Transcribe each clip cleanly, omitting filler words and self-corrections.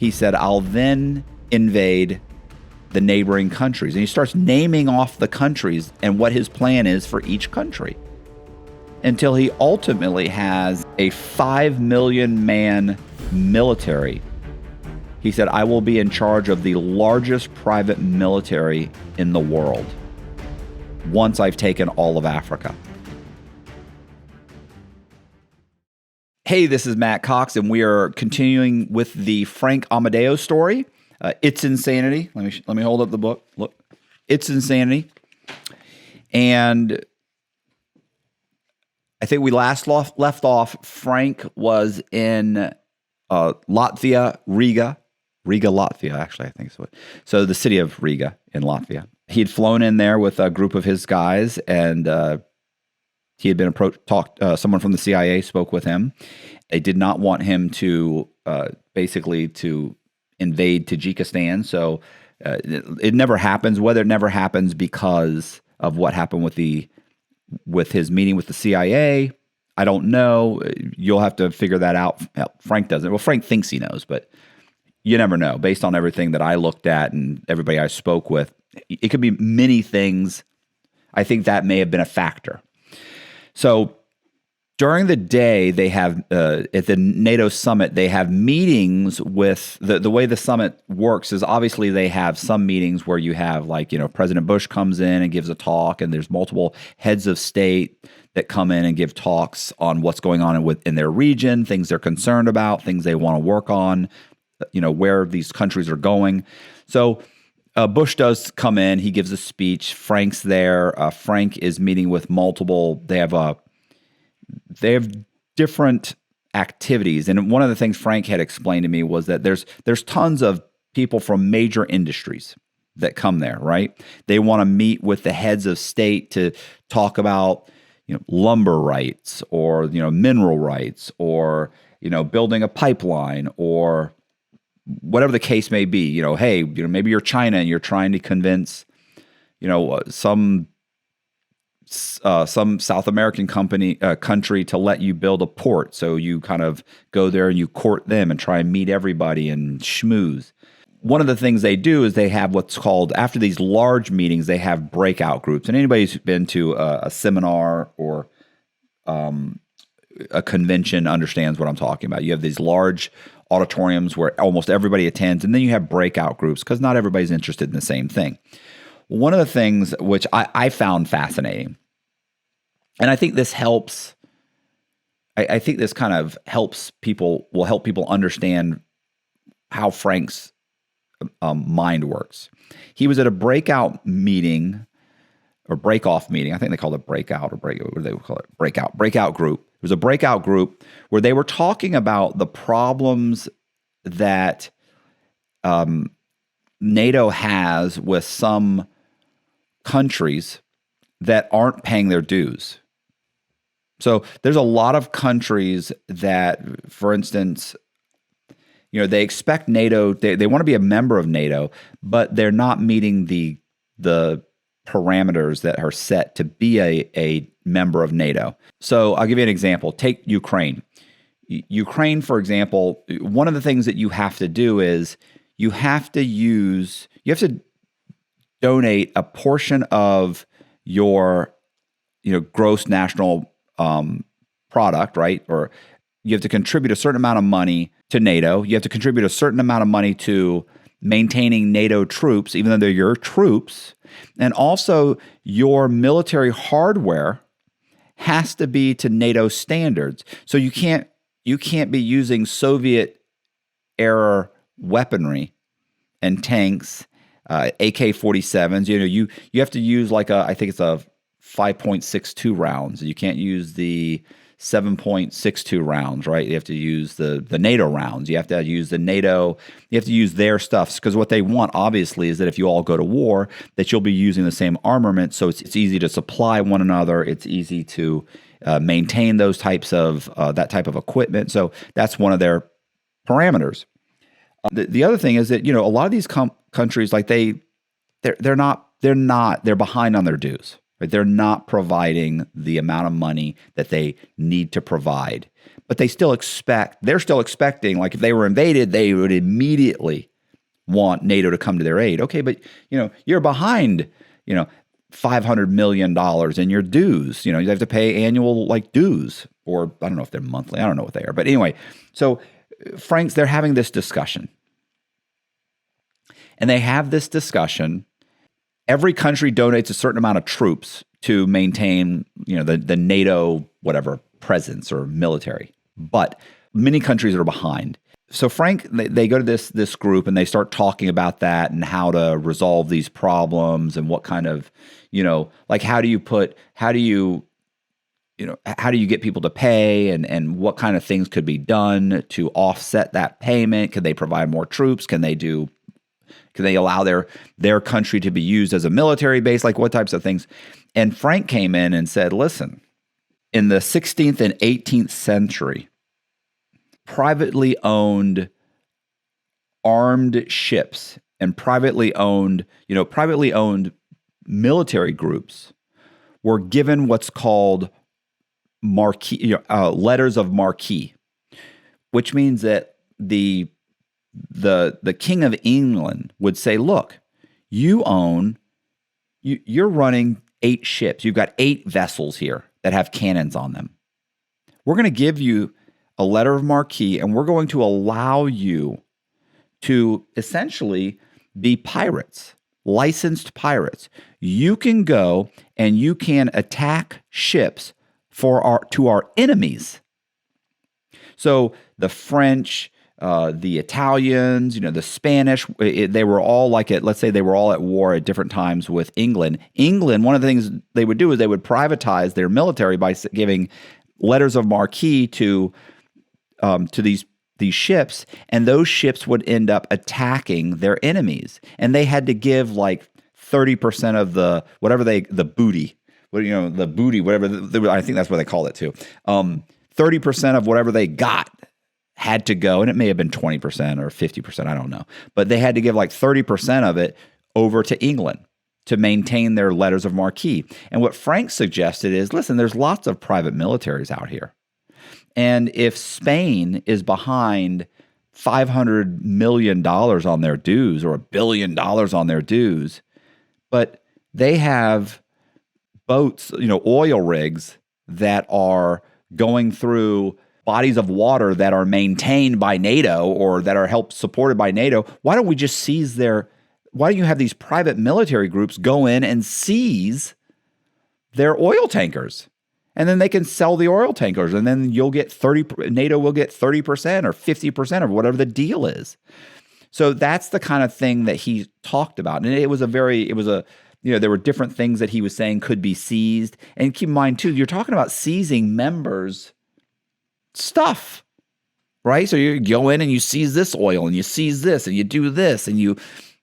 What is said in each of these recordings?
he said, I'll then invade the neighboring countries. And he starts naming off the countries and what his plan is for each country until he ultimately has a 5 million man military. He said, I will be in charge of the largest private military in the world once I've taken all of Africa. Hey, this is Matt Cox, and we are continuing with the Frank Amodeo story. It's Insanity. Let me hold up the book. Look, It's Insanity. And I think we left off, Frank was in Latvia, Riga, Latvia, actually, I think so. So the city of Riga in Latvia. He had flown in there with a group of his guys, and he had been approached. Someone from the CIA spoke with him. They did not want him to basically to invade Tajikistan. So it never happens. Whether it never happens because of what happened with his meeting with the CIA, I don't know. You'll have to figure that out. Frank doesn't. Well, Frank thinks he knows, but you never know. Based on everything that I looked at and everybody I spoke with, it could be many things. I think that may have been a factor. So during the day, they have at the NATO summit, they have meetings with the way the summit works is obviously they have some meetings where you have President Bush comes in and gives a talk, and there's multiple heads of state that come in and give talks on what's going on in their region, things they're concerned about, things they want to work on, where these countries are going. So Bush does come in. He gives a speech. Frank's there. Frank is meeting with multiple. They have different activities, and one of the things Frank had explained to me was that there's tons of people from major industries that come there. Right? They want to meet with the heads of state to talk about lumber rights or mineral rights or building a pipeline or whatever the case may be. Hey, maybe you're China and you're trying to convince some South American country to let you build a port. So you kind of go there and you court them and try and meet everybody and schmooze. One of the things they do is they have what's called, after these large meetings, they have breakout groups. And anybody who's been to a seminar or a convention understands what I'm talking about. You have these large auditoriums where almost everybody attends, and then you have breakout groups because not everybody's interested in the same thing. One of the things which I found fascinating, and I think this helps, I think this kind of will help people understand how Frank's mind works. He was at a breakout meeting or break-off meeting. I think they call it breakout or what do they call it? Breakout group. It was a breakout group where they were talking about the problems that NATO has with some countries that aren't paying their dues. So there's a lot of countries that, for instance, they expect NATO, they want to be a member of NATO, but they're not meeting the parameters that are set to be a member of NATO. So I'll give you an example. Take Ukraine. Ukraine, for example, one of the things that you have to do is you have to donate a portion of your gross national product, right? Or you have to contribute a certain amount of money to NATO. You have to contribute a certain amount of money to maintaining NATO troops, even though they're your troops. And also your military hardware has to be to NATO standards. So you can't be using Soviet era weaponry and tanks, AK-47s. You have to use I think it's a 5.62 rounds. You can't use the 7.62 rounds, right? You have to use the NATO rounds. You have to use you have to use their stuff, because what they want, obviously, is that if you all go to war, that you'll be using the same armament, so it's easy to supply one another. It's easy to maintain those types of that type of equipment. So that's one of their parameters. The other thing is that a lot of these countries, like they're behind on their dues. Right? They're not providing the amount of money that they need to provide. but they're still expecting, like if they were invaded, they would immediately want NATO to come to their aid. Okay, but you're behind, $500 million in your dues. You have to pay annual dues, or I don't know if they're monthly. I don't know what they are. But anyway, so they're having this discussion. And they have this discussion. Every country donates a certain amount of troops to maintain, the NATO, whatever, presence or military. But many countries are behind. So they go to this group and they start talking about that and how to resolve these problems and what kind of, how do you get people to pay and what kind of things could be done to offset that payment? Can they provide more troops? Can they allow their country to be used as a military base? Like what types of things? And Frank came in and said, listen, in the 16th and 18th century, privately owned armed ships and privately owned military groups were given what's called letters of marque, which means that the King of England would say, look, you're running 8 ships. You've got 8 vessels here that have cannons on them. We're going to give you a letter of marque, and we're going to allow you to essentially be pirates, licensed pirates. You can go and you can attack ships to our enemies. So the French, the Italians, the Spanish, they were all let's say they were all at war at different times with England. England, one of the things they would do is they would privatize their military by giving letters of marque to these ships, and those ships would end up attacking their enemies, and they had to give 30% of the booty, whatever. I think that's what they call it too. 30% of whatever they got had to go, and it may have been 20% or 50%, I don't know, but they had to give 30% of it over to England to maintain their letters of marque. And what Frank suggested is, listen, there's lots of private militaries out here. And if Spain is behind $500 million on their dues or $1 billion on their dues, but they have boats, oil rigs that are going through bodies of water that are maintained by NATO or that are supported by NATO, why don't you have these private military groups go in and seize their oil tankers? And then they can sell the oil tankers, and then NATO will get 30% or 50% or whatever the deal is. So that's the kind of thing that he talked about. And there were different things that he was saying could be seized. And keep in mind too, you're talking about seizing members' stuff, right? So you go in and you seize this oil and you seize this and you do this and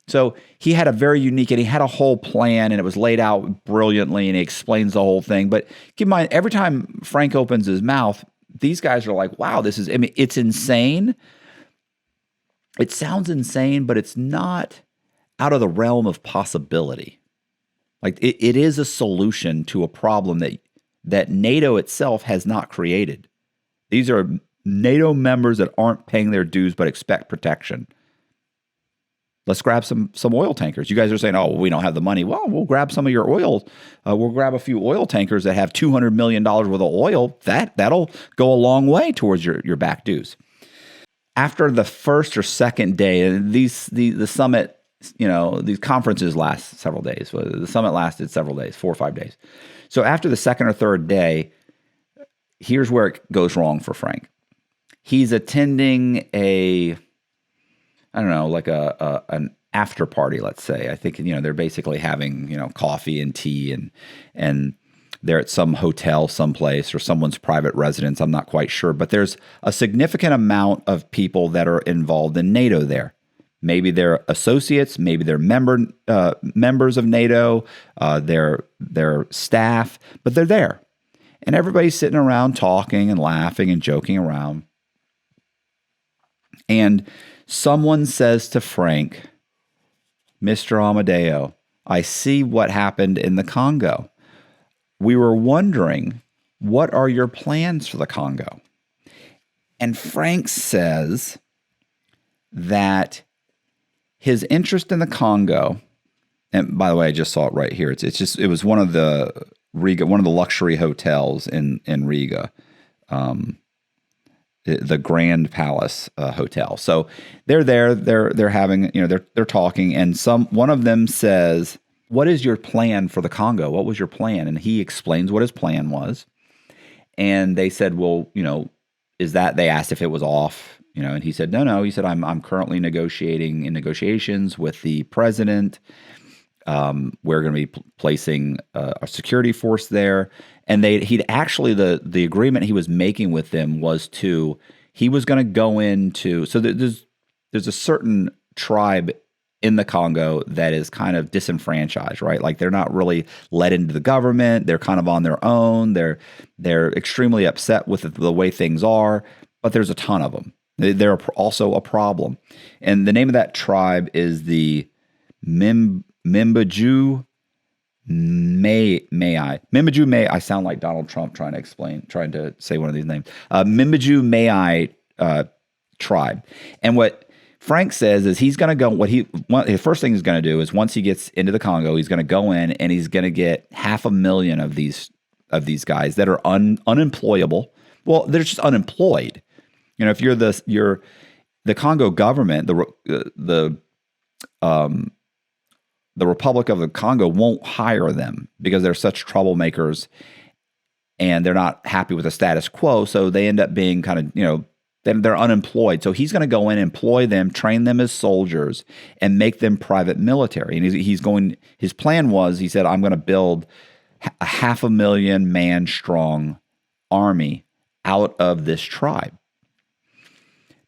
so he had a very unique, and he had a whole plan, and it was laid out brilliantly, and he explains the whole thing. But keep in mind, every time Frank opens his mouth, these guys are like, wow, it's insane. It sounds insane, but it's not out of the realm of possibility. It is a solution to a problem that NATO itself has not created. These are NATO members that aren't paying their dues but expect protection. Let's grab some oil tankers. You guys are saying, oh, we don't have the money. Well, we'll grab some of your oil. We'll grab a few oil tankers that have $200 million worth of oil. That'll go a long way towards your back dues. After the first or second day, and the summit, these conferences last several days. The summit lasted several days, 4 or 5 days. So after the second or third day, here's where it goes wrong for Frank. He's attending an after party, let's say. I think, they're basically having, coffee and tea and they're at some hotel someplace or someone's private residence. I'm not quite sure, but there's a significant amount of people that are involved in NATO there. Maybe they're associates, maybe they're members of NATO, they're staff, but they're there. And everybody's sitting around talking and laughing and joking around. And someone says to Frank, Mr. Amodeo, I see what happened in the Congo. We were wondering, what are your plans for the Congo? And Frank says that his interest in the Congo, and by the way, I just saw it right here. It was one of the luxury hotels in Riga, the Grand Palace Hotel. So they're there, they're having, they're talking, and one of them says, "What is your plan for the Congo? What was your plan?" And he explains what his plan was. And they said, "Well, they asked if it was off, and he said, no. He said, I'm currently negotiations with the president. We're going to be placing a security force there." And he'd actually, the agreement he was making with them was he was going to go into, so there's a certain tribe in the Congo that is kind of disenfranchised, right? Like they're not really let into the government. They're kind of on their own. They're extremely upset with the way things are, but there's a ton of them. They're also a problem. And the name of that tribe is the Mimbaju Mimbaju May. I sound like Donald Trump trying to say one of these names. Mimbaju May tribe. And what Frank says is he's going to go. His first thing he's going to do is, once he gets into the Congo, he's going to go in and he's going to get 500,000 of these guys that are unemployable. Well, they're just unemployed. If you're the Congo government, the Republic of the Congo won't hire them because they're such troublemakers and they're not happy with the status quo. So they end up being kind of, they're unemployed. So he's going to go in, employ them, train them as soldiers, and make them private military. And his plan was, he said, I'm going to build a 500,000 man strong army out of this tribe.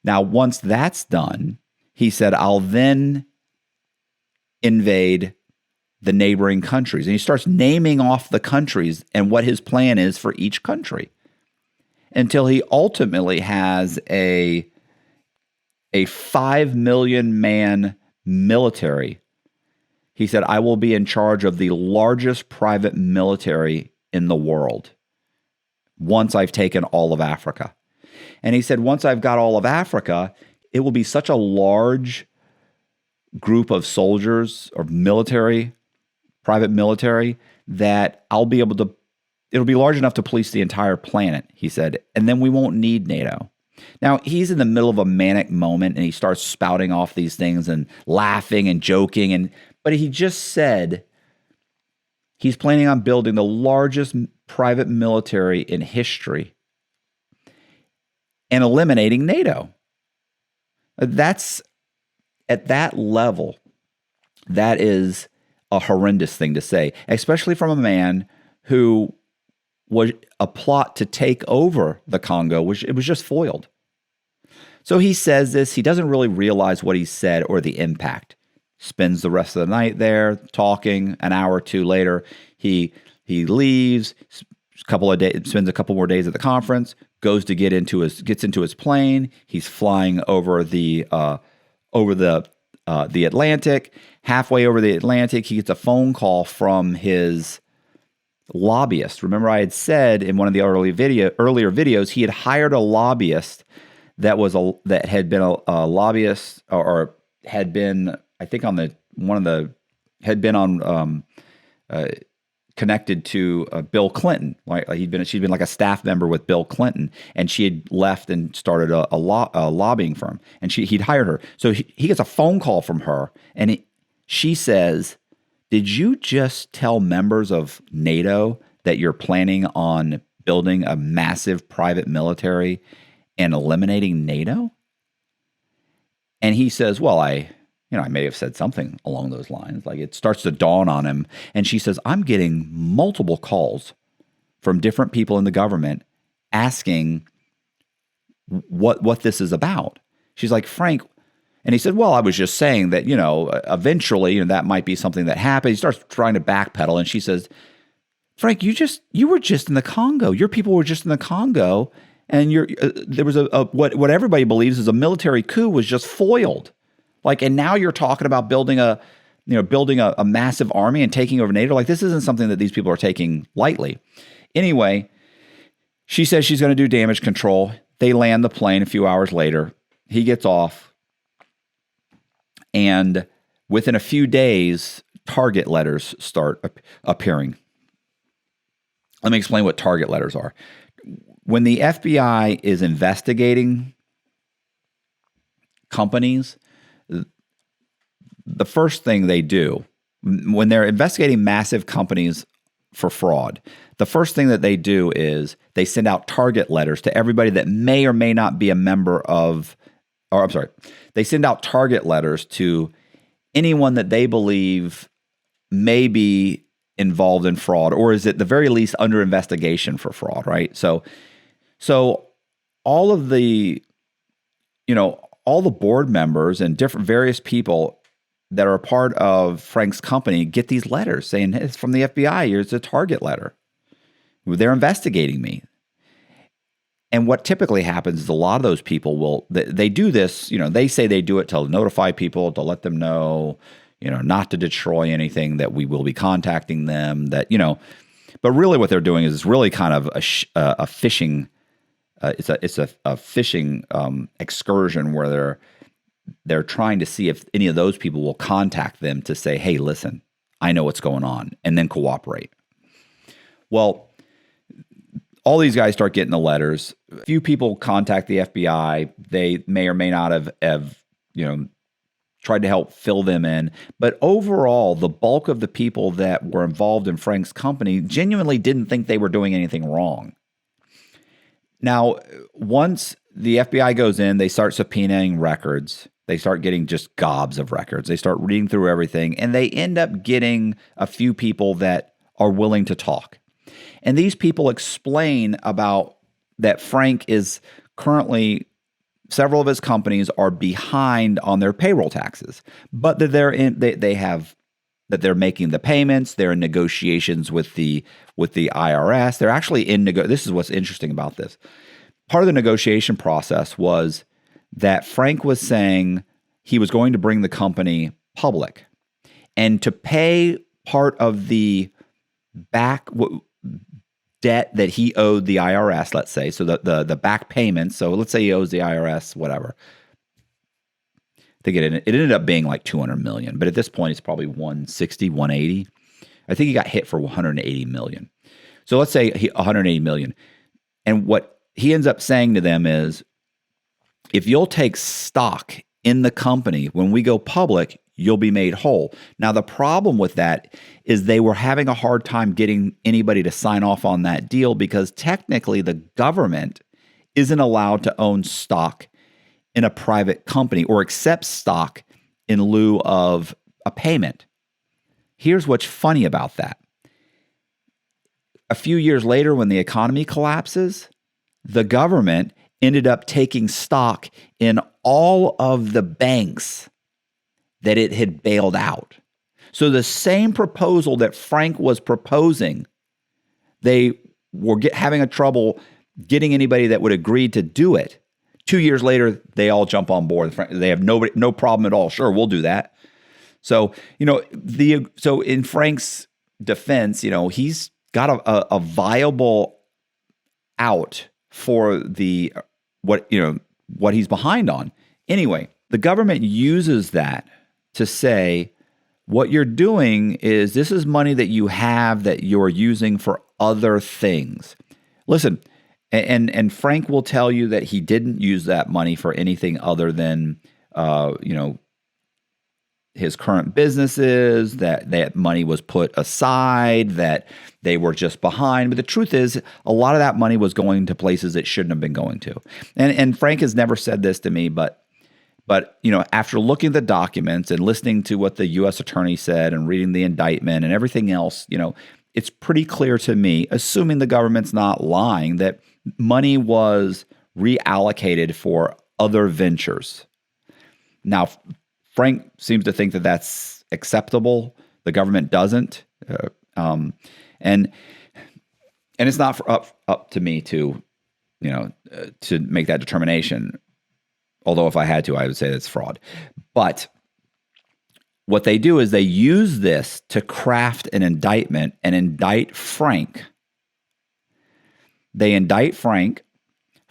Now, once that's done, he said, I'll then invade the neighboring countries. And he starts naming off the countries and what his plan is for each country, until he ultimately has a 5 million man military. He said, I will be in charge of the largest private military in the world once I've taken all of Africa. And he said, once I've got all of Africa, it will be such a large group of soldiers or private military, that it'll be large enough to police the entire planet, he said, and then we won't need NATO. Now, he's in the middle of a manic moment, and he starts spouting off these things and laughing and joking, but he just said he's planning on building the largest private military in history and eliminating NATO. That's, at that level, that is a horrendous thing to say, especially from a man who was a plot to take over the Congo, which it was just foiled. So he says this. He doesn't really realize what he said or the impact. Spends the rest of the night there talking. An hour or two later, he leaves. Spends a couple more days at the conference. Gets into his plane. He's flying over the Atlantic. Halfway over the Atlantic, he gets a phone call from his lobbyist. Remember, I had said in one of the earlier videos, he had hired a lobbyist that had been a lobbyist, or had been, I think, connected to Bill Clinton. She'd been like a staff member with Bill Clinton, and she had left and started a lobbying firm, and he'd hired her. So he gets a phone call from her, and she says, "Did you just tell members of NATO that you're planning on building a massive private military and eliminating NATO?" And he says, "Well, I may have said something along those lines." Like, it starts to dawn on him. And she says, "I'm getting multiple calls from different people in the government asking what this is about." She's like, "Frank," and he said, "Well, I was just saying that, eventually, that might be something that happened." He starts trying to backpedal, and she says, "Frank, you were just in the Congo. Your people were just in the Congo, and there was what everybody believes is a military coup was just foiled. And now you're talking about building a massive army and taking over NATO. Like, this isn't something that these people are taking lightly." Anyway, she says she's going to do damage control. They land the plane a few hours later. He gets off. And within a few days, target letters start appearing. Let me explain what target letters are. When the FBI is investigating companies, the first thing they do, when they're investigating massive companies for fraud, the first thing that they do is they send out target letters to everybody that may or may not be a member of, or I'm sorry, they send out target letters to anyone that they believe may be involved in fraud, or is at the very least under investigation for fraud, right? So all of the, all the board members and different various people that are a part of Frank's company get these letters saying, hey, it's from the FBI. Here's a target letter. They're investigating me. And what typically happens is a lot of those people they do this, they say they do it to notify people, to let them know, not to destroy anything, that we will be contacting them, but really what they're doing is really kind of a phishing, it's a phishing excursion where they're trying to see if any of those people will contact them to say, hey, listen, I know what's going on, and then cooperate. Well, all these guys start getting the letters. A few people contact the FBI. They may or may not have tried to help fill them in. But overall, the bulk of the people that were involved in Frank's company genuinely didn't think they were doing anything wrong. Now, once the FBI goes in, they start subpoenaing records. They start getting just gobs of records. They start reading through everything, and they end up getting a few people that are willing to talk. And these people explain about that Frank is currently, several of his companies are behind on their payroll taxes, but that they're making the payments. They're in negotiations with the IRS. They're actually this is what's interesting about this. Part of the negotiation process was that Frank was saying he was going to bring the company public, and to pay part of the back debt that he owed the IRS, let's say, so the back payments. So let's say he owes the IRS whatever. I think it ended up being like $200 million, but at this point it's probably 160, 180. I think he got hit for 180 million. So let's say 180 million. And what he ends up saying to them is, if you'll take stock in the company when we go public, you'll be made whole. Now, the problem with that is they were having a hard time getting anybody to sign off on that deal because technically the government isn't allowed to own stock in a private company or accept stock in lieu of a payment. Here's what's funny about that. A few years later, when the economy collapses, the government ended up taking stock in all of the banks that it had bailed out. So the same proposal that Frank was proposing, they were having a trouble getting anybody that would agree to do it. 2 years later, they all jump on board. They have no problem at all. Sure, we'll do that. So, so in Frank's defense, he's got a viable out for what he's behind on. Anyway, the government uses that to say, what you're doing is this is money that you have that you're using for other things. Listen, and Frank will tell you that he didn't use that money for anything other than, his current businesses, that money was put aside, that they were just behind. But the truth is, a lot of that money was going to places it shouldn't have been going to. And Frank has never said this to me, but after looking at the documents and listening to what the U.S. attorney said and reading the indictment and everything else, it's pretty clear to me, assuming the government's not lying, that money was reallocated for other ventures. Now, Frank seems to think that that's acceptable. The government doesn't, and it's not up to me to make that determination. Although if I had to, I would say that's fraud. But what they do is they use this to craft an indictment and indict Frank. They indict Frank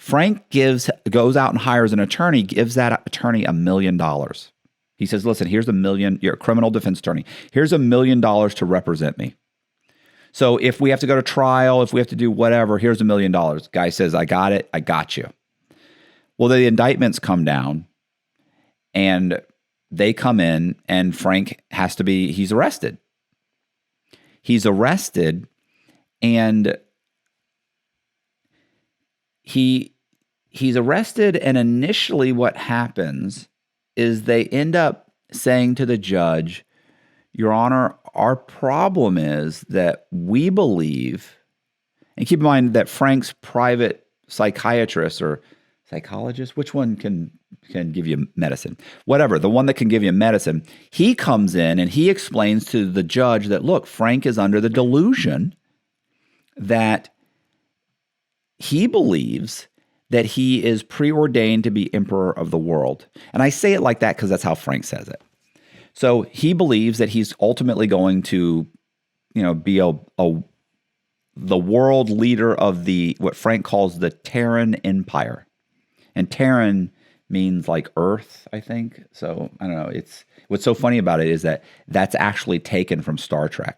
Frank goes out and hires an attorney, gives that attorney $1 million. He says, listen, here's $1 million. You're a criminal defense attorney. Here's $1 million to represent me. So if we have to go to trial, if we have to do whatever, here's $1 million. Guy says, I got it. I got you. Well, the indictments come down and they come in and Frank he's arrested. He's arrested and he's arrested. And initially what happens is they end up saying to the judge, Your Honor, our problem is that we believe, and keep in mind that Frank's private psychiatrist or psychologist, which one can give you medicine? Whatever, the one that can give you medicine, he comes in and he explains to the judge that, look, Frank is under the delusion that he believes that he is preordained to be emperor of the world. And I say it like that because that's how Frank says it. So he believes that he's ultimately going to, be the world leader of what Frank calls the Terran Empire. And Terran means like Earth, I think. So I don't know. What's so funny about it is that that's actually taken from Star Trek.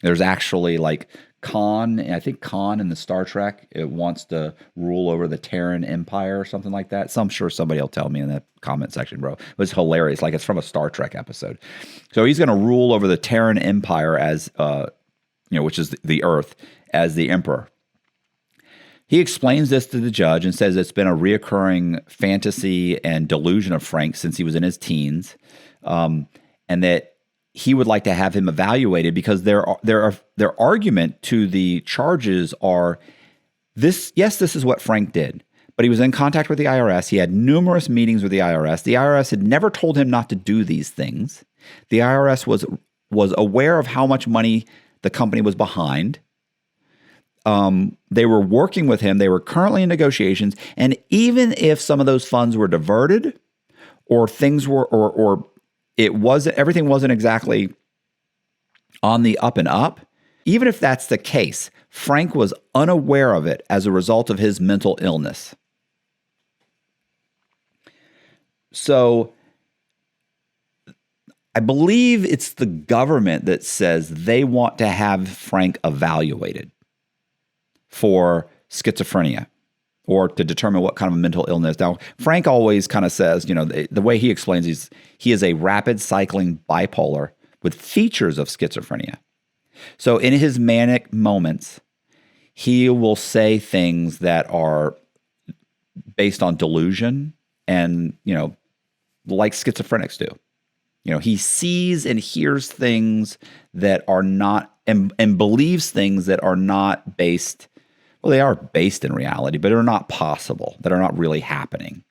There's actually like Khan, and I think Khan in the Star Trek, it wants to rule over the Terran Empire or something like that. So I'm sure somebody will tell me in the comment section, bro. But it's hilarious. Like it's from a Star Trek episode. So he's going to rule over the Terran Empire as, which is the Earth, as the emperor. He explains this to the judge and says it's been a reoccurring fantasy and delusion of Frank since he was in his teens, and that he would like to have him evaluated because their argument to the charges are this. Yes, this is what Frank did, but he was in contact with the IRS. He had numerous meetings with the IRS. The IRS had never told him not to do these things. The IRS was aware of how much money the company was behind. They were working with him. They were currently in negotiations. And even if some of those funds were diverted or things were, or everything wasn't exactly on the up and up, even if that's the case, Frank was unaware of it as a result of his mental illness. So I believe it's the government that says they want to have Frank evaluated for schizophrenia or to determine what kind of a mental illness. Now, Frank always kind of says, the way he explains he is a rapid cycling bipolar with features of schizophrenia. So in his manic moments, he will say things that are based on delusion and, like schizophrenics do. He sees and hears things that are not, and believes things that are not based. Well, they are based in reality, but are not possible, that are not really happening.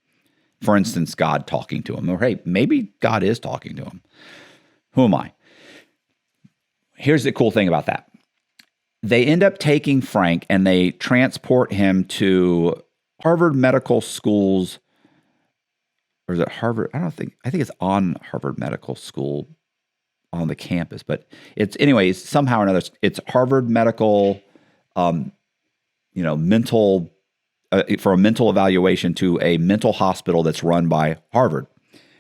For instance, God talking to him, or hey, maybe God is talking to him. Who am I? Here's the cool thing about that. They end up taking Frank and they transport him to Harvard Medical School's, or is it Harvard? I think it's on Harvard Medical School on the campus, but it's anyways, somehow or another, it's Harvard Medical, mental, for a mental evaluation to a mental hospital that's run by Harvard.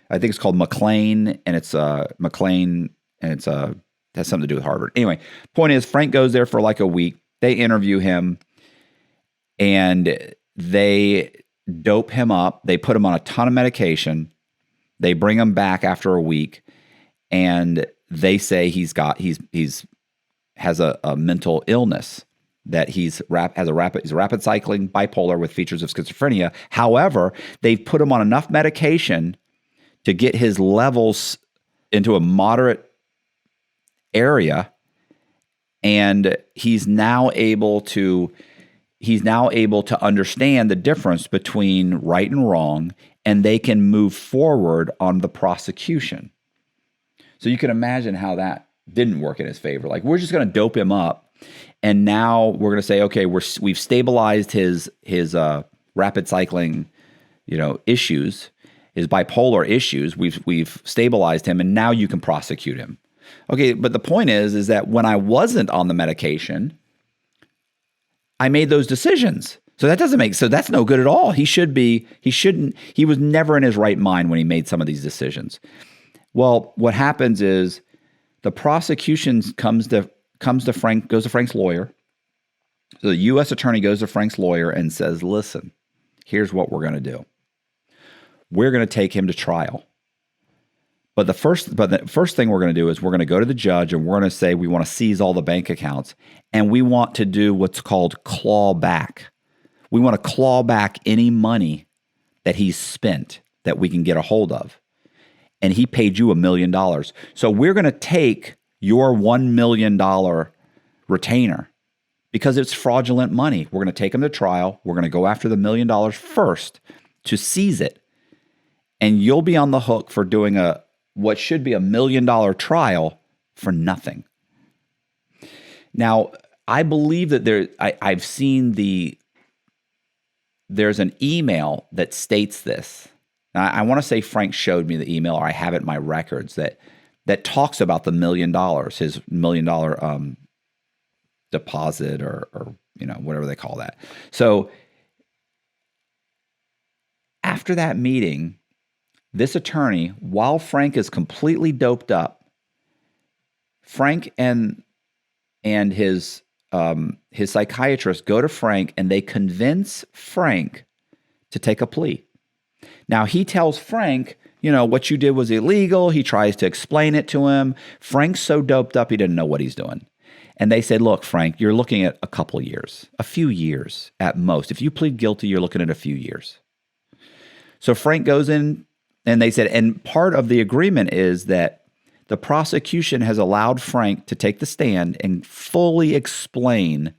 I think it's called McLean, and it's McLean, and it's has something to do with Harvard. Anyway, point is, Frank goes there for like a week. They interview him, and they dope him up. They put him on a ton of medication. They bring him back after a week, and they say he's has a mental illness, that he's a rapid cycling bipolar with features of schizophrenia. However, they've put him on enough medication to get his levels into a moderate area, and he's now able to understand the difference between right and wrong, and they can move forward on the prosecution. So you can imagine how that didn't work in his favor. Like, we're just going to dope him up, and now we're going to say, okay, we've stabilized his rapid cycling, issues, his bipolar issues. We've stabilized him, and now you can prosecute him. Okay, but the point is that when I wasn't on the medication, I made those decisions. So that's no good at all. He was never in his right mind when he made some of these decisions. Well, what happens is the prosecution goes to Frank's lawyer. So the U.S. attorney goes to Frank's lawyer and says, listen, here's what we're going to do. We're going to take him to trial. But the first thing we're going to do is we're going to go to the judge and we're going to say we want to seize all the bank accounts and we want to do what's called claw back. We want to claw back any money that he's spent that we can get a hold of. And he paid you $1 million. So we're going to take your $1 million retainer because it's fraudulent money. We're going to take him to trial. We're going to go after the $1 million first to seize it. And you'll be on the hook for doing what should be $1 million trial for nothing. Now, I believe that I've seen there's an email that states this. Now, I want to say Frank showed me the email, or I have it in my records that talks about the $1 million, his $1 million deposit or whatever they call that. So after that meeting, this attorney, while Frank is completely doped up, Frank and his psychiatrist go to Frank and they convince Frank to take a plea. Now he tells Frank, what you did was illegal. He tries to explain it to him. Frank's so doped up, he didn't know what he's doing. And they said, look, Frank, you're looking at a few years at most. If you plead guilty, you're looking at a few years. So Frank goes in and they said, and part of the agreement is that the prosecution has allowed Frank to take the stand and fully explain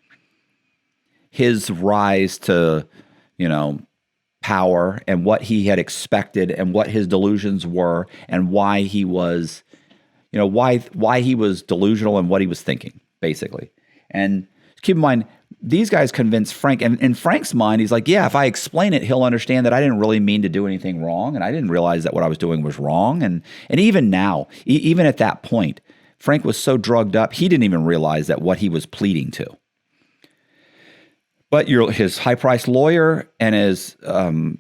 his rise to, power and what he had expected and what his delusions were and why he was, why he was delusional and what he was thinking, basically. And keep in mind, these guys convinced Frank, and in Frank's mind, he's like, yeah, if I explain it, he'll understand that I didn't really mean to do anything wrong, and I didn't realize that what I was doing was wrong. And even now, even at that point, Frank was so drugged up, he didn't even realize that what he was pleading to. But his high-priced lawyer and the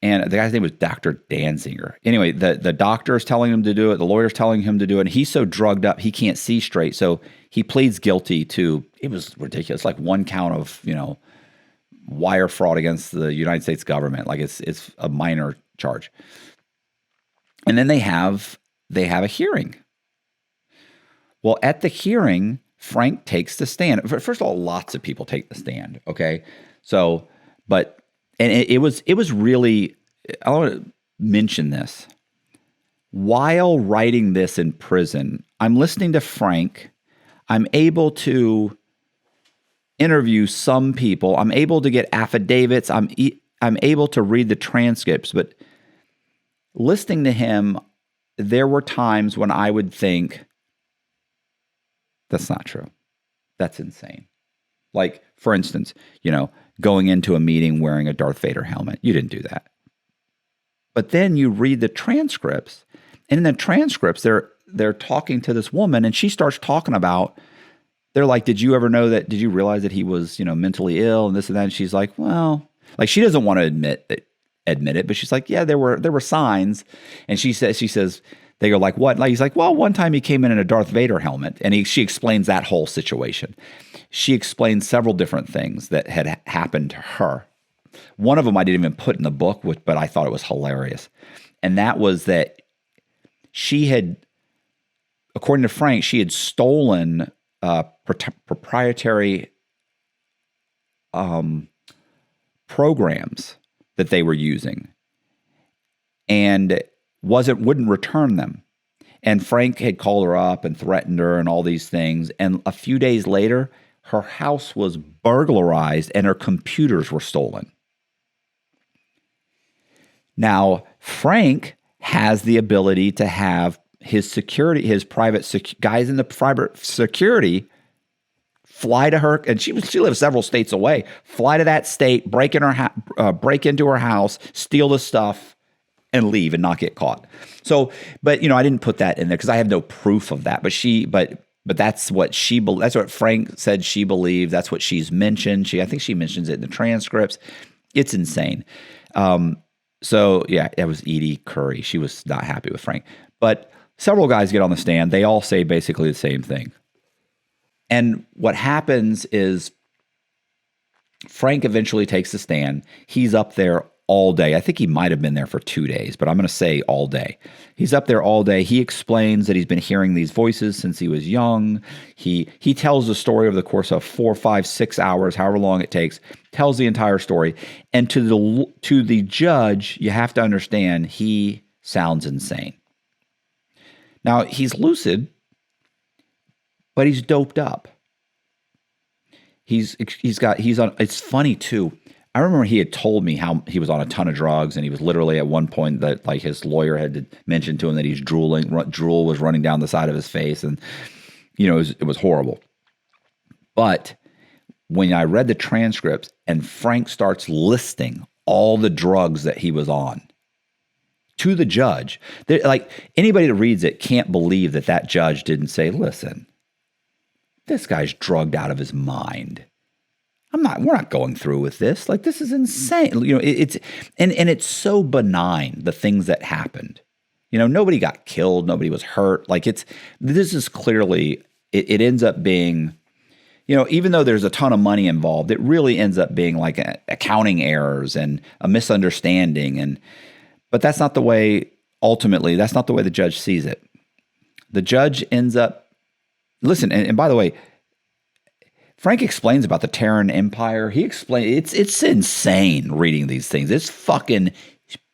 guy's name was Dr. Danziger. Anyway, the doctor is telling him to do it, the lawyer's telling him to do it, and he's so drugged up he can't see straight. So he pleads guilty to, it was ridiculous, like one count of, wire fraud against the United States government. Like it's a minor charge. And then they have a hearing. Well, at the hearing, Frank takes the stand. First of all, lots of people take the stand. Okay. So, it was really, I want to mention this. While writing this in prison, I'm listening to Frank. I'm able to interview some people. I'm able to get affidavits. I'm able to read the transcripts. But listening to him, there were times when I would think, that's not true. That's insane. Like, for instance, going into a meeting wearing a Darth Vader helmet. You didn't do that. But then you read the transcripts, and in the transcripts, they're talking to this woman, and she starts talking about, they're like, did you realize that he was, mentally ill and this and that? And she's like, well, like, she doesn't want to admit it, but she's like, yeah, there were signs. And she says, they go like, what? Like, he's like, well, one time he came in a Darth Vader helmet, and she explains that whole situation. She explains several different things that had happened to her. One of them I didn't even put in the book, but I thought it was hilarious. And that was that she had, according to Frank, she had stolen proprietary programs that they were using and wouldn't return them. And Frank had called her up and threatened her and all these things. And a few days later, her house was burglarized and her computers were stolen. Now, Frank has the ability to have his private guys in the private security fly to her, and she lives several states away. Fly to that state, break into her house, steal the stuff, and leave and not get caught. So, but I didn't put that in there because I have no proof of that. But But that's what that's what Frank said she believed. That's what she's mentioned. I think she mentions it in the transcripts. It's insane. So yeah, it was Edie Curry. She was not happy with Frank. But several guys get on the stand. They all say basically the same thing. And what happens is Frank eventually takes the stand. He's up there all day. I think he might have been there for 2 days, but I'm going to say all day. He's up there all day. He explains that he's been hearing these voices since he was young. He tells the story over the course of 4, 5, 6 hours, however long it takes, tells the entire story. And to the judge, you have to understand, he sounds insane. Now, he's lucid, but he's doped up. It's funny too. I remember he had told me how he was on a ton of drugs, and he was literally at one point that like his lawyer had mentioned to him that he's drooling, drool was running down the side of his face, and it was horrible. But when I read the transcripts and Frank starts listing all the drugs that he was on to the judge, like anybody that reads it can't believe that judge didn't say, "Listen, this guy's drugged out of his mind. We're not going through with this. Like, this is insane." It's so benign, the things that happened. Nobody got killed. Nobody was hurt. Like this is clearly, it ends up being, even though there's a ton of money involved, it really ends up being like accounting errors and a misunderstanding. But that's not the way, ultimately, that's not the way the judge sees it. The judge ends up, listen, and by the way, Frank explains about the Terran Empire. He explains, it's insane reading these things. It's fucking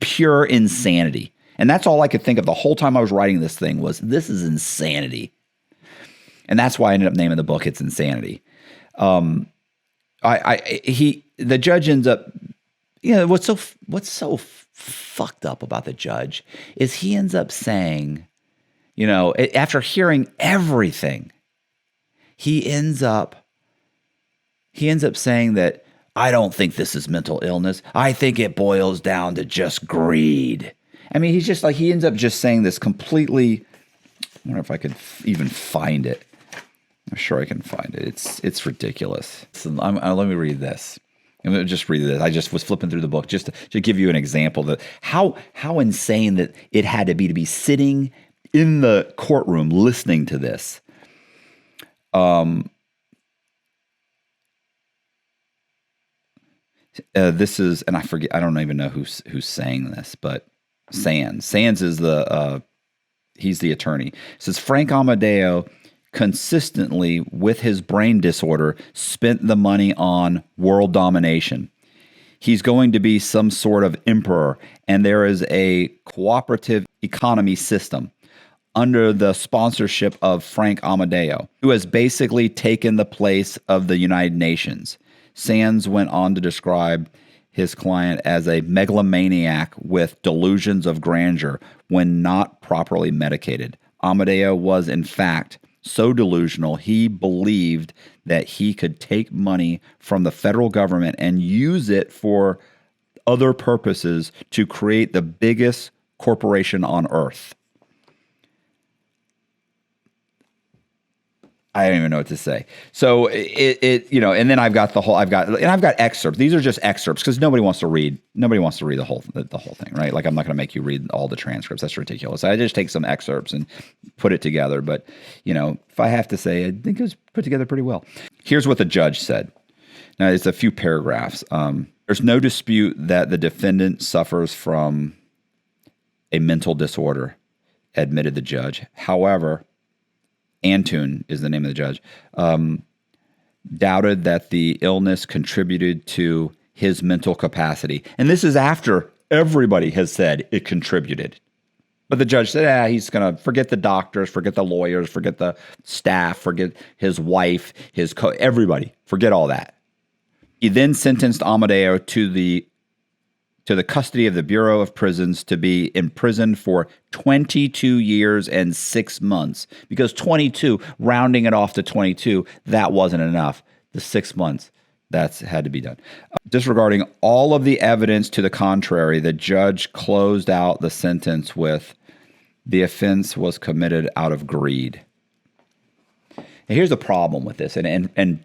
pure insanity. And that's all I could think of the whole time I was writing this thing was, this is insanity. And that's why I ended up naming the book It's Insanity. The judge ends up, what's so fucked up about the judge is he ends up saying, after hearing everything, he ends up saying that, "I don't think this is mental illness. I think it boils down to just greed." I mean, he's just like, he ends up just saying this completely. I wonder if I could even find it. I'm sure I can find it. It's ridiculous. So let me read this. I'm going to just read this. I just was flipping through the book just to give you an example that how insane that it had to be sitting in the courtroom listening to this. This is, and I forget, I don't even know who's saying this, but Sands is he's the attorney. It says Frank Amodeo consistently, with his brain disorder, spent the money on world domination. He's going to be some sort of emperor, and there is a cooperative economy system under the sponsorship of Frank Amodeo, who has basically taken the place of the United Nations. Sands went on to describe his client as a megalomaniac with delusions of grandeur when not properly medicated. Amodeo was, in fact, so delusional he believed that he could take money from the federal government and use it for other purposes to create the biggest corporation on earth. I don't even know what to say. So and then I've got excerpts. These are just excerpts because nobody wants to read the whole thing, right? Like, I'm not going to make you read all the transcripts. That's ridiculous. I just take some excerpts and put it together. But, if I have to say, I think it was put together pretty well. Here's what the judge said. Now, it's a few paragraphs. There's no dispute that the defendant suffers from a mental disorder, admitted the judge. However, Antun is the name of the judge, doubted that the illness contributed to his mental capacity. And this is after everybody has said it contributed. But the judge said, he's going to forget the doctors, forget the lawyers, forget the staff, forget his wife, everybody, forget all that. He then sentenced Amodeo to the custody of the Bureau of Prisons to be imprisoned for 22 years and 6 months. Because 22, rounding it off to 22, that wasn't enough. The 6 months, that's had to be done. Disregarding all of the evidence to the contrary, the judge closed out the sentence with, the offense was committed out of greed. And here's the problem with this. And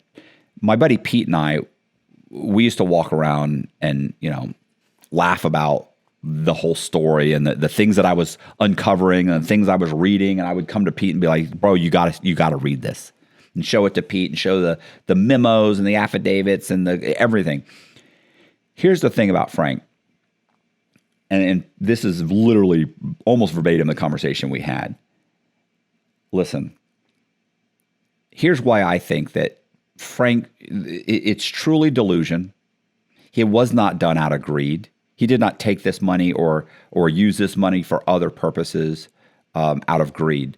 my buddy Pete and I, we used to walk around and, laugh about the whole story and the things that I was uncovering and the things I was reading. And I would come to Pete and be like, bro, you gotta read this, and show it to Pete and show the memos and the affidavits and everything. Here's the thing about Frank. And this is literally almost verbatim the conversation we had. Listen, here's why I think that Frank, it's truly delusion. He was not done out of greed. He did not take this money or use this money for other purposes out of greed.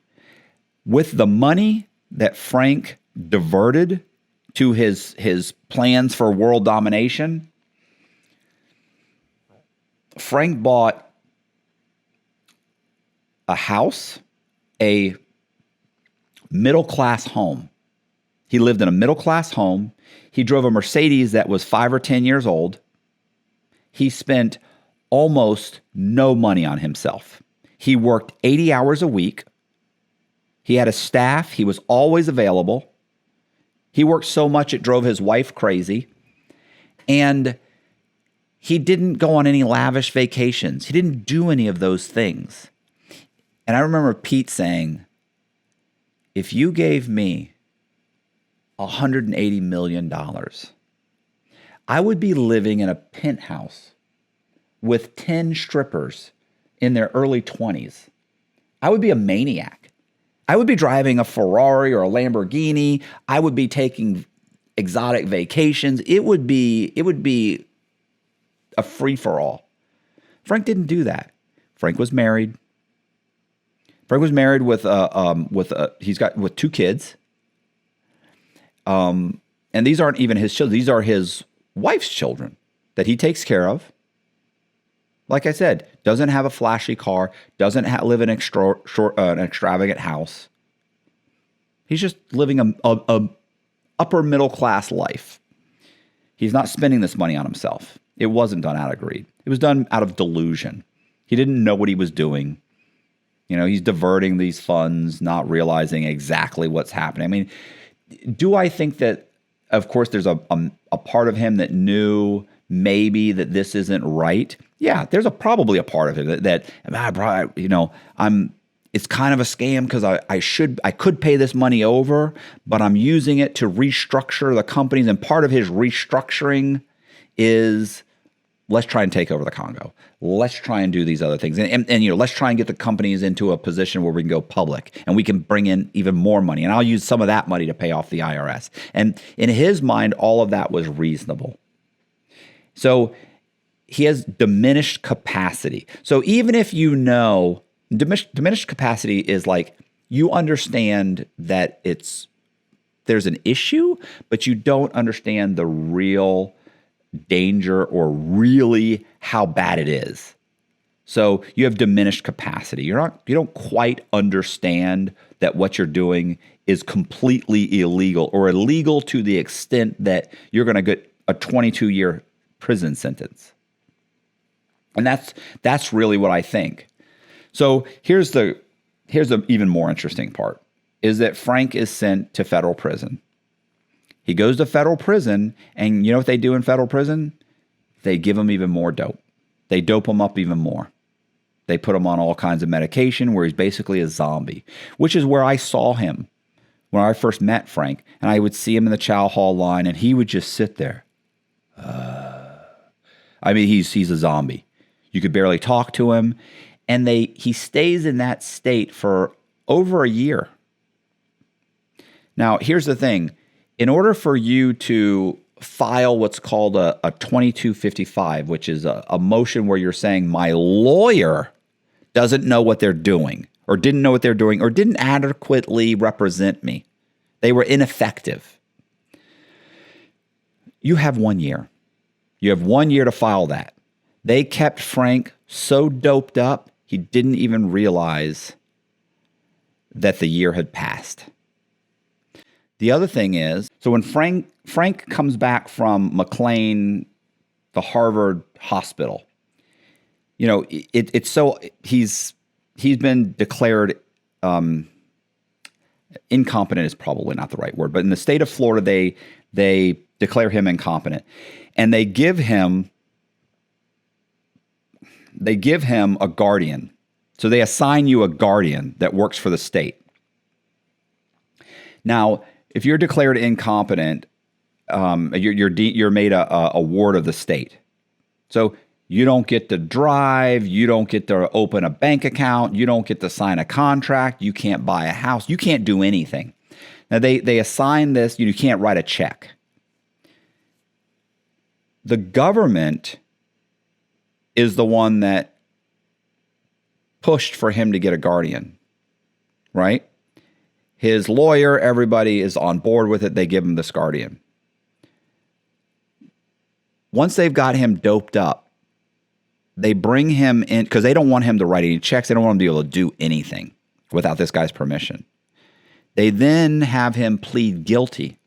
With the money that Frank diverted to his plans for world domination, Frank bought a house, a middle-class home. He lived in a middle-class home. He drove a Mercedes that was 5 or 10 years old. He spent almost no money on himself. He worked 80 hours a week. He had a staff. He was always available. He worked so much it drove his wife crazy. And he didn't go on any lavish vacations. He didn't do any of those things. And I remember Pete saying, if you gave me $180 million, I would be living in a penthouse with 10 strippers in their early 20s. I would be a maniac. I would be driving a Ferrari or a Lamborghini. I would be taking exotic vacations. It would be a free-for-all. Frank didn't do that. Frank was married. Frank was married with 2 kids. And these aren't even his children. These are his wife's children that he takes care of. Like I said, doesn't have a flashy car, doesn't live in an extravagant house. He's just living a upper middle class life. He's not spending this money on himself. It wasn't done out of greed. It was done out of delusion. He didn't know what he was doing. He's diverting these funds, not realizing exactly what's happening. I mean, do I think that, of course, there's a part of him that knew maybe that this isn't right? Yeah, there's probably a part of him that it's kind of a scam because I could pay this money over, but I'm using it to restructure the companies. And part of his restructuring is, let's try and take over the Congo. Let's try and do these other things. And let's try and get the companies into a position where we can go public and we can bring in even more money. And I'll use some of that money to pay off the IRS. And in his mind, all of that was reasonable. So he has diminished capacity. So even if diminished capacity is like, you understand that there's an issue, but you don't understand the real danger or really how bad it is. So you have diminished capacity. You don't quite understand that what you're doing is completely illegal or illegal to the extent that you're going to get a 22-year prison sentence. And that's really what I think. So here's the even more interesting part is that Frank is sent to federal prison. He goes to federal prison, and you know what they do in federal prison? They give him even more dope. They dope him up even more. They put him on all kinds of medication where he's basically a zombie, which is where I saw him when I first met Frank. And I would see him in the chow hall line, and he would just sit there. He's a zombie. You could barely talk to him. And he stays in that state for over a year. Now, here's the thing. In order for you to file what's called a 2255, which is a motion where you're saying my lawyer doesn't know what they're doing or didn't know what they're doing or didn't adequately represent me, they were ineffective. You have 1 year. You have 1 year to file that. They kept Frank so doped up, he didn't even realize that the year had passed. The other thing is, so when Frank comes back from McLean, the Harvard hospital, it's so he's been declared incompetent is probably not the right word, but in the state of Florida, they declare him incompetent, and they give him a guardian. So they assign you a guardian that works for the state. Now, if you're declared incompetent, you're made a ward of the state. So you don't get to drive, you don't get to open a bank account, you don't get to sign a contract, you can't buy a house, you can't do anything. Now they assign this, you can't write a check. The government is the one that pushed for him to get a guardian, right? His lawyer, everybody is on board with it, they give him this guardian. Once they've got him doped up, they bring him in because they don't want him to write any checks. They don't want him to be able to do anything without this guy's permission. They then have him plead guilty.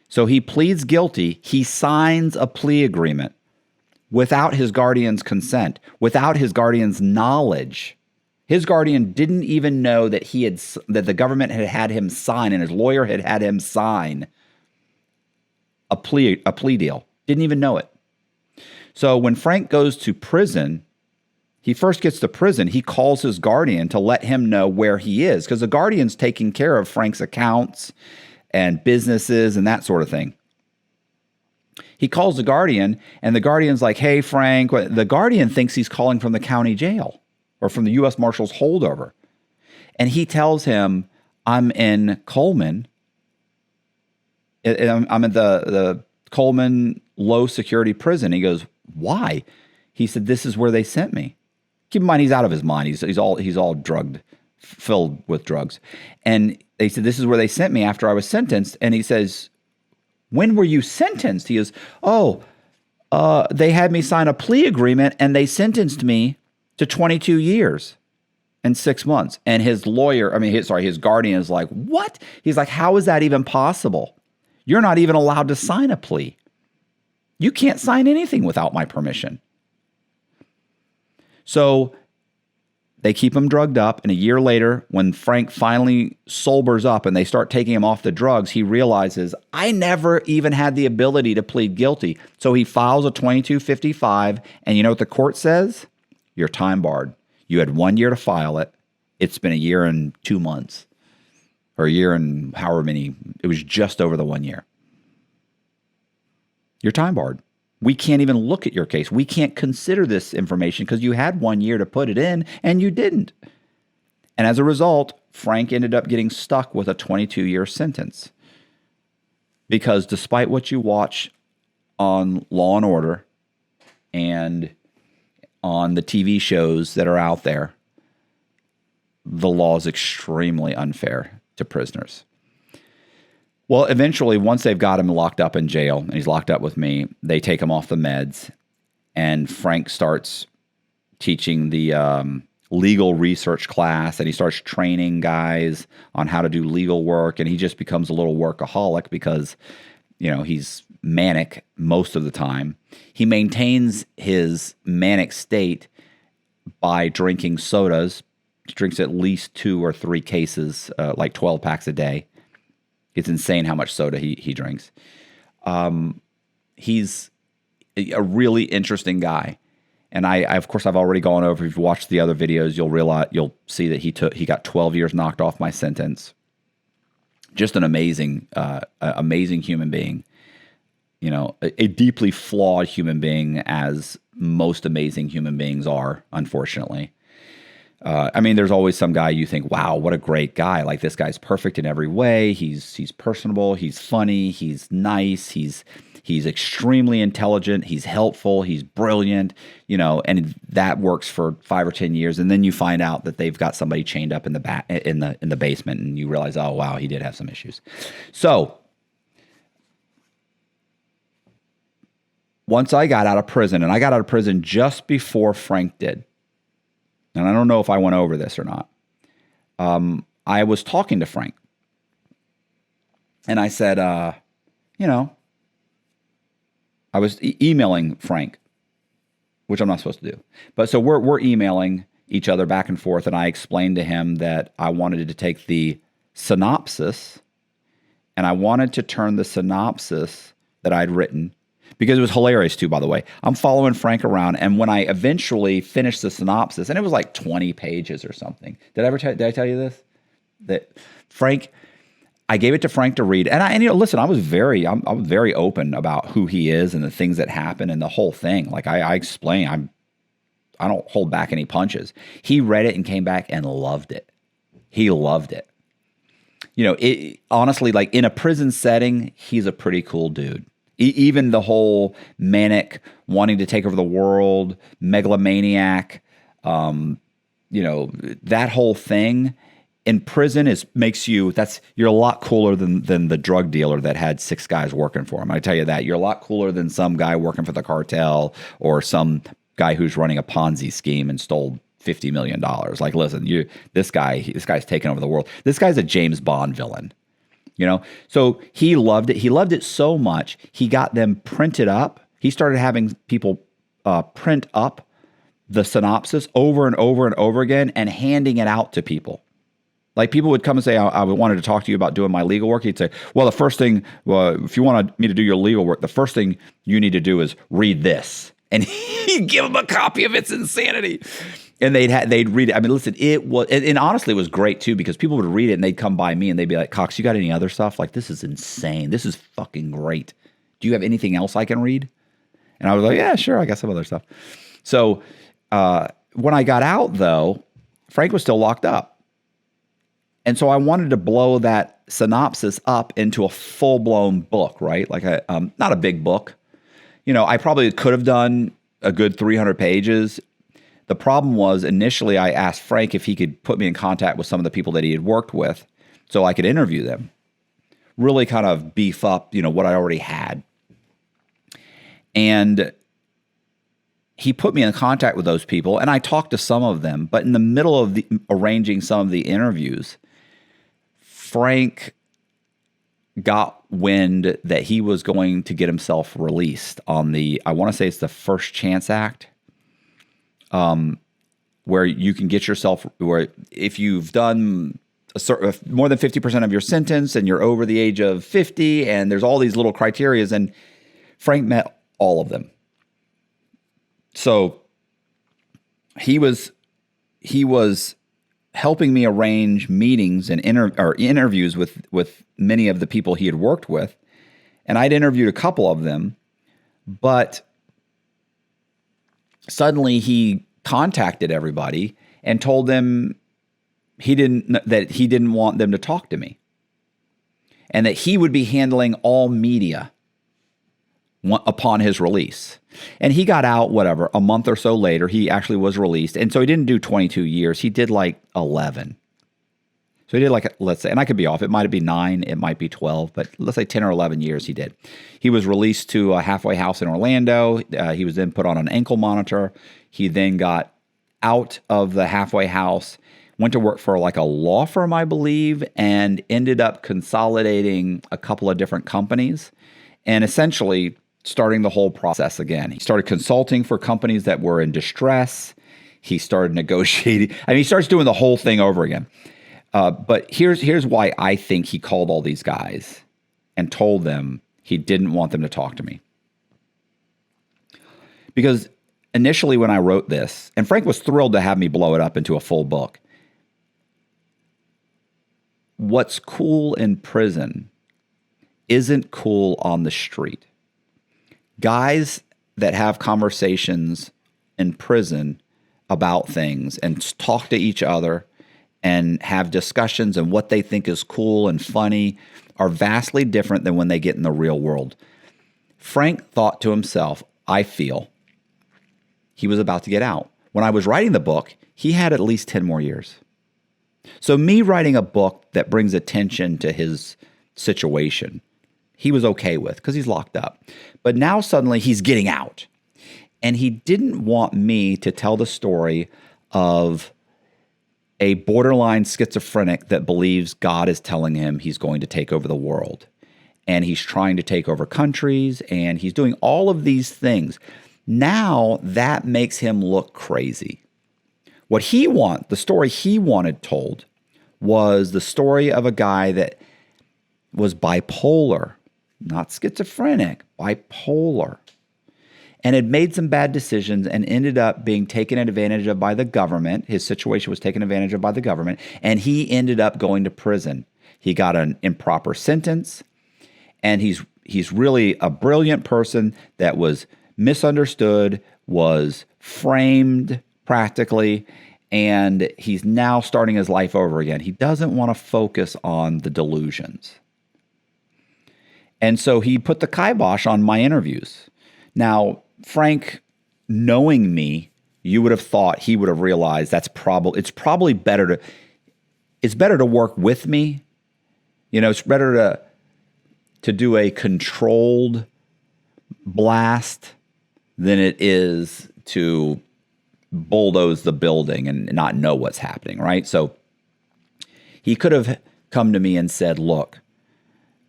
So he pleads guilty. He signs a plea agreement without his guardian's consent, without his guardian's knowledge. His guardian didn't even know that that the government had him sign, and his lawyer had him sign a plea deal. Didn't even know it. So when Frank goes to prison, he first gets to prison. He calls his guardian to let him know where he is, because the guardian's taking care of Frank's accounts and businesses and that sort of thing. He calls the guardian, and the guardian's like, "Hey, Frank." The guardian thinks he's calling from the county jail or from the U.S. Marshal's holdover. And he tells him, "I'm in Coleman. I'm at the Coleman low security prison." He goes, "Why?" He said, "This is where they sent me." Keep in mind, he's out of his mind. He's all drugged, filled with drugs. And they said, "This is where they sent me after I was sentenced." And he says, "When were you sentenced?" He goes, they had me sign a plea agreement and they sentenced me to 22 years and 6 months. And his lawyer, his guardian is like, "What?" He's like, "How is that even possible? You're not even allowed to sign a plea. You can't sign anything without my permission." So they keep him drugged up. And a year later, when Frank finally sobers up and they start taking him off the drugs, he realizes, I never even had the ability to plead guilty. So he files a 2255. And you know what the court says? You're time barred. You had 1 year to file it. It's been a year and 2 months. Or a year and however many. It was just over the 1 year. You're time barred. We can't even look at your case. We can't consider this information because you had 1 year to put it in and you didn't. And as a result, Frank ended up getting stuck with a 22-year sentence. Because despite what you watch on Law and Order and on the TV shows that are out there, the law is extremely unfair to prisoners. Well, eventually, once they've got him locked up in jail, and he's locked up with me, they take him off the meds, and Frank starts teaching the legal research class, and he starts training guys on how to do legal work, and he just becomes a little workaholic because, he's manic most of the time. He maintains his manic state by drinking sodas. He drinks at least 2 or 3 cases, like 12 packs a day. It's insane how much soda he drinks. He's a really interesting guy. And of course, I've already gone over. If you've watched the other videos, you'll see that he got 12 years knocked off my sentence. Just an amazing human being. A deeply flawed human being, as most amazing human beings are, unfortunately. There's always some guy you think, wow, what a great guy. Like, this guy's perfect in every way. He's personable. He's funny. He's nice. He's extremely intelligent. He's helpful. He's brilliant, and that works for 5 or 10 years. And then you find out that they've got somebody chained up in the basement, and you realize, oh, wow, he did have some issues. So once I got out of prison, and I got out of prison just before Frank did, and I don't know if I went over this or not, I was talking to Frank. And I said, I was emailing Frank, which I'm not supposed to do. But so we're emailing, each other back and forth, and I explained to him that I wanted to take the synopsis and I wanted to turn the synopsis that I'd written, because it was hilarious too, by the way. I'm following Frank around, and when I eventually finished the synopsis, and it was like 20 pages or something. Did I tell you this? That Frank, I gave it to Frank to read, and listen, I was very open about who he is and the things that happen and the whole thing. Like I explain, I don't hold back any punches. He read it and came back and loved it. He loved it. Honestly, like in a prison setting, he's a pretty cool dude. Even the whole manic, wanting to take over the world, megalomaniac, that whole thing in prison you're a lot cooler than the drug dealer that had 6 guys working for him. I tell you that. You're a lot cooler than some guy working for the cartel or some guy who's running a Ponzi scheme and stole $50 million. Like, listen, this guy's taking over the world. This guy's a James Bond villain, So he loved it. He loved it so much, he got them printed up. He started having people print up the synopsis over and over and over again and handing it out to people. Like, people would come and say, I wanted to talk to you about doing my legal work. He'd say, well, the first thing, if you want me to do your legal work, the first thing you need to do is read this. And he'd give them a copy of It's Insanity. And they'd read it. I mean, listen, it was, and honestly, it was great too, because people would read it and they'd come by me and they'd be like, Cox, you got any other stuff? Like, this is insane. This is fucking great. Do you have anything else I can read? And I was like, yeah, sure. I got some other stuff. So when I got out, though, Frank was still locked up. And so I wanted to blow that synopsis up into a full-blown book, right? Like not a big book. I probably could have done a good 300 pages. The problem was, initially I asked Frank if he could put me in contact with some of the people that he had worked with so I could interview them. Really kind of beef up, what I already had. And he put me in contact with those people, and I talked to some of them. But in the middle of arranging some of the interviews, Frank got wind that he was going to get himself released on I want to say it's the First Chance Act, where you can get yourself, where if you've done more than 50% of your sentence and you're over the age of 50, and there's all these little criterias, and Frank met all of them. So he was helping me arrange meetings and interviews with many of the people he had worked with. And I'd interviewed a couple of them, but suddenly he contacted everybody and told them he didn't want them to talk to me, and that he would be handling all media upon his release. And he got out, a month or so later. He actually was released. And so he didn't do 22 years. He did like 11. So he did let's say, and I could be off, it might be 9, it might be 12, but let's say 10 or 11 years he did. He was released to a halfway house in Orlando. He was then put on an ankle monitor. He then got out of the halfway house, went to work for like a law firm, I believe, and ended up consolidating a couple of different companies and essentially starting the whole process again. He started consulting for companies that were in distress. He started negotiating. He starts doing the whole thing over again. But here's why I think he called all these guys and told them he didn't want them to talk to me. Because initially when I wrote this, and Frank was thrilled to have me blow it up into a full book. What's cool in prison isn't cool on the street. Guys that have conversations in prison about things and talk to each other and have discussions and what they think is cool and funny are vastly different than when they get in the real world. Frank thought to himself, I feel, he was about to get out. When I was writing the book, he had at least 10 more years. So me writing a book that brings attention to his situation, he was okay with because he's locked up. But now suddenly he's getting out. And he didn't want me to tell the story of a borderline schizophrenic that believes God is telling him he's going to take over the world. And he's trying to take over countries, and he's doing all of these things. Now that makes him look crazy. The story he wanted told was the story of a guy that was bipolar, not schizophrenic, bipolar, and had made some bad decisions and ended up being taken advantage of by the government. His situation was taken advantage of by the government, and he ended up going to prison. He got an improper sentence, and he's really a brilliant person that was misunderstood, was framed practically, and he's now starting his life over again. He doesn't want to focus on the delusions. And so he put the kibosh on my interviews. Now, Frank, knowing me, you would have thought he would have realized it's probably better to work with me. It's better to do a controlled blast than it is to bulldoze the building and not know what's happening, right? So he could have come to me and said, look,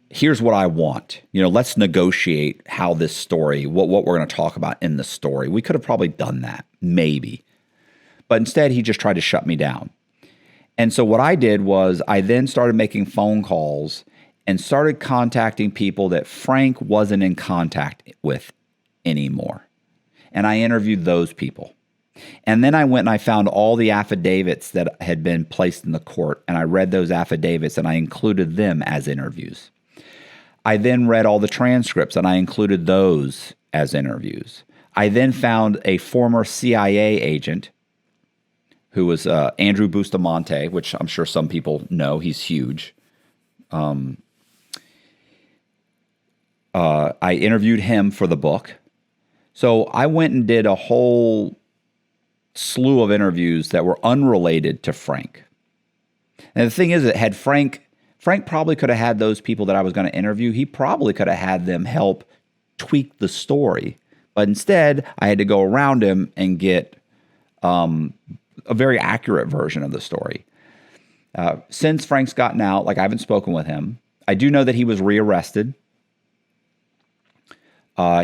here's what I want. Let's negotiate how this story, what we're going to talk about in the story. We could have probably done that, maybe. But instead, he just tried to shut me down. And so what I did was I then started making phone calls and started contacting people that Frank wasn't in contact with anymore. And I interviewed those people. And then I went and I found all the affidavits that had been placed in the court, and I read those affidavits and I included them as interviews. I then read all the transcripts and I included those as interviews. I then found a former CIA agent who was Andrew Bustamante, which I'm sure some people know. He's huge. I interviewed him for the book. So I went and did a whole slew of interviews that were unrelated to Frank. And the thing is that had Frank probably could have had those people that I was going to interview. He probably could have had them help tweak the story. But instead, I had to go around him and get a very accurate version of the story. Since Frank's gotten out, I haven't spoken with him. I do know that he was rearrested.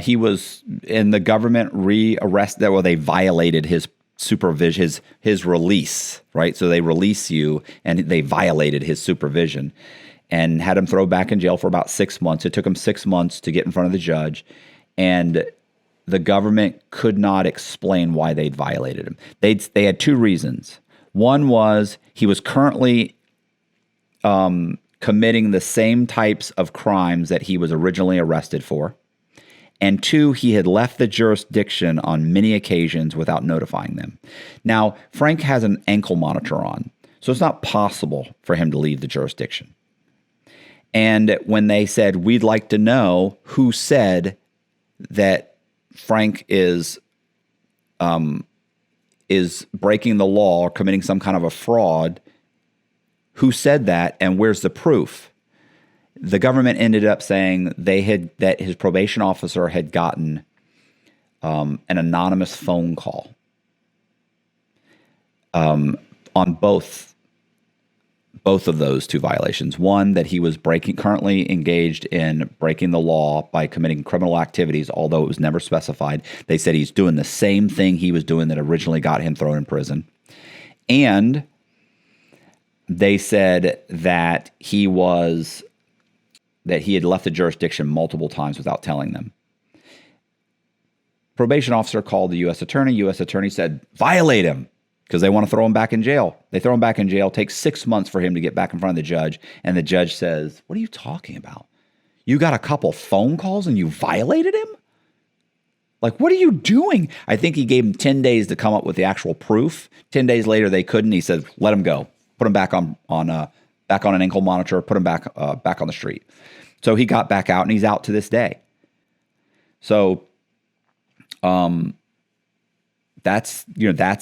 He was in the government rearrested. Well, they violated his supervision, his release, right? So they release you, and they violated his supervision and had him thrown back in jail for about 6 months. It took him 6 months to get in front of the judge, and the government could not explain why they'd violated him. They had two reasons. One was he was currently committing the same types of crimes that he was originally arrested for. And two, he had left the jurisdiction on many occasions without notifying them. Now, Frank has an ankle monitor on, so it's not possible for him to leave the jurisdiction. And when they said, we'd like to know who said that Frank is breaking the law or committing some kind of a fraud, who said that and where's the proof? The government ended up saying that his probation officer had gotten an anonymous phone call on both of those two violations. One, that he was currently engaged in breaking the law by committing criminal activities, although it was never specified. They said he's doing the same thing he was doing that originally got him thrown in prison. And they said that he had left the jurisdiction multiple times without telling them. Probation officer called the U.S. attorney. U.S. attorney said, violate him, because they want to throw him back in jail. They throw him back in jail. Takes 6 months for him to get back in front of the judge. And the judge says, what are you talking about? You got a couple phone calls and you violated him? What are you doing? I think he gave him 10 days to come up with the actual proof. 10 days later, they couldn't. He said, let him go. Put him back on an ankle monitor. Put him back on the street. So he got back out, and he's out to this day. So, that's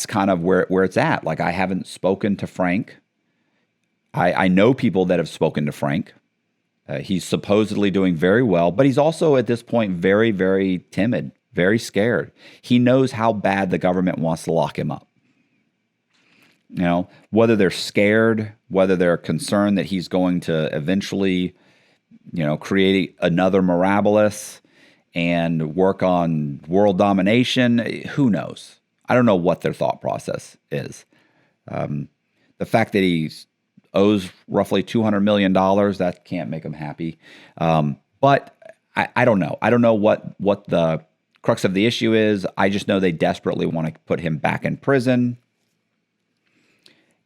kind of where it's at. I haven't spoken to Frank. I know people that have spoken to Frank. He's supposedly doing very well, but he's also at this point very, very timid, very scared. He knows how bad the government wants to lock him up. Whether they're scared, whether they're concerned that he's going to eventually create another Mirabilis and work on world domination. Who knows? I don't know what their thought process is. The fact that he owes roughly $200 million, that can't make him happy. But I don't know. I don't know what the crux of the issue is. I just know they desperately want to put him back in prison.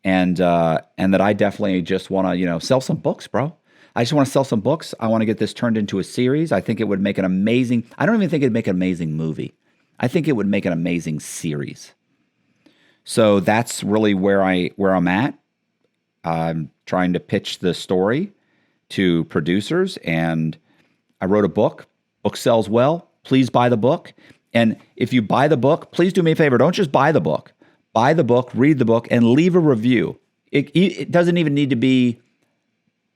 And that I definitely just want to, sell some books, bro. I just want to sell some books. I want to get this turned into a series. I think it would make an amazing, I don't even think it'd make an amazing movie. I think it would make an amazing series. So that's really where I'm at. I'm trying to pitch the story to producers, and I wrote a book. Book sells well. Please buy the book. And if you buy the book, please do me a favor. Don't just buy the book. Buy the book, read the book, and leave a review. It doesn't even need to be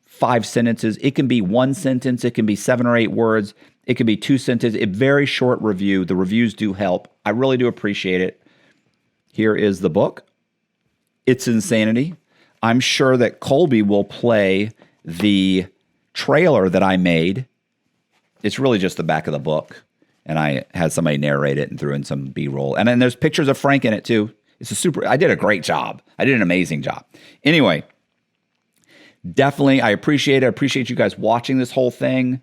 5 sentences. It can be 1 sentence. It can be 7 or 8 words. It can be 2 sentences. A very short review. The reviews do help. I really do appreciate it. Here is the book. It's insanity. I'm sure that Colby will play the trailer that I made. It's really just the back of the book. And I had somebody narrate it and threw in some B-roll. And then there's pictures of Frank in it too. I did a great job. I did an amazing job. Anyway, definitely, I appreciate it. I appreciate you guys watching this whole thing.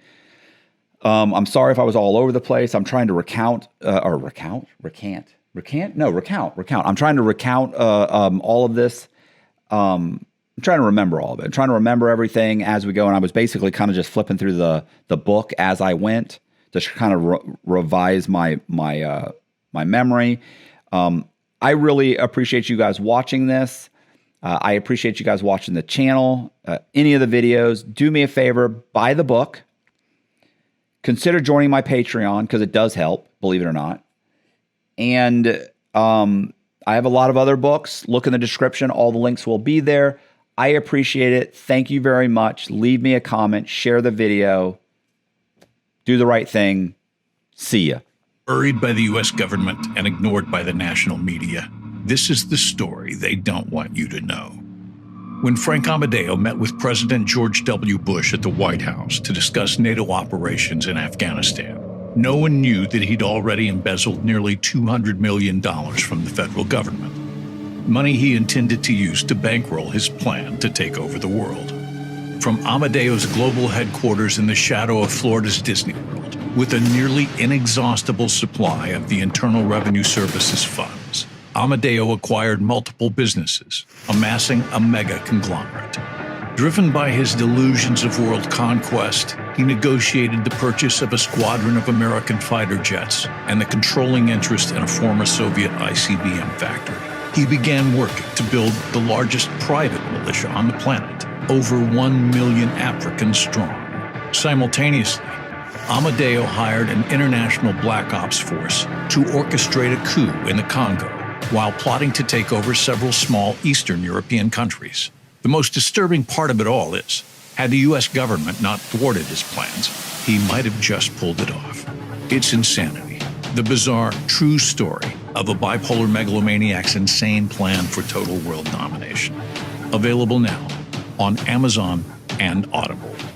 I'm sorry if I was all over the place. I'm trying to recount. I'm trying to recount all of this. I'm trying to remember all of it. I'm trying to remember everything as we go. And I was basically kind of just flipping through the book as I went to kind of revise my memory. I really appreciate you guys watching this. I appreciate you guys watching the channel, any of the videos. Do me a favor, buy the book. Consider joining my Patreon because it does help, believe it or not. And I have a lot of other books. Look in the description. All the links will be there. I appreciate it. Thank you very much. Leave me a comment. Share the video. Do the right thing. See ya. Buried by the U.S. government and ignored by the national media, this is the story they don't want you to know. When Frank Amodeo met with President George W. Bush at the White House to discuss NATO operations in Afghanistan, no one knew that he'd already embezzled nearly $200 million from the federal government, money he intended to use to bankroll his plan to take over the world. From Amodeo's global headquarters in the shadow of Florida's Disney World, with a nearly inexhaustible supply of the Internal Revenue Service's funds, Amodeo acquired multiple businesses, amassing a mega conglomerate. Driven by his delusions of world conquest, he negotiated the purchase of a squadron of American fighter jets and the controlling interest in a former Soviet ICBM factory. He began working to build the largest private militia on the planet, over 1 million Africans strong. Simultaneously, Amodeo hired an international black ops force to orchestrate a coup in the Congo, while plotting to take over several small Eastern European countries. The most disturbing part of it all is, had the U.S. government not thwarted his plans, he might have just pulled it off. It's insanity, the bizarre, true story of a bipolar megalomaniac's insane plan for total world domination. Available now on Amazon and Audible.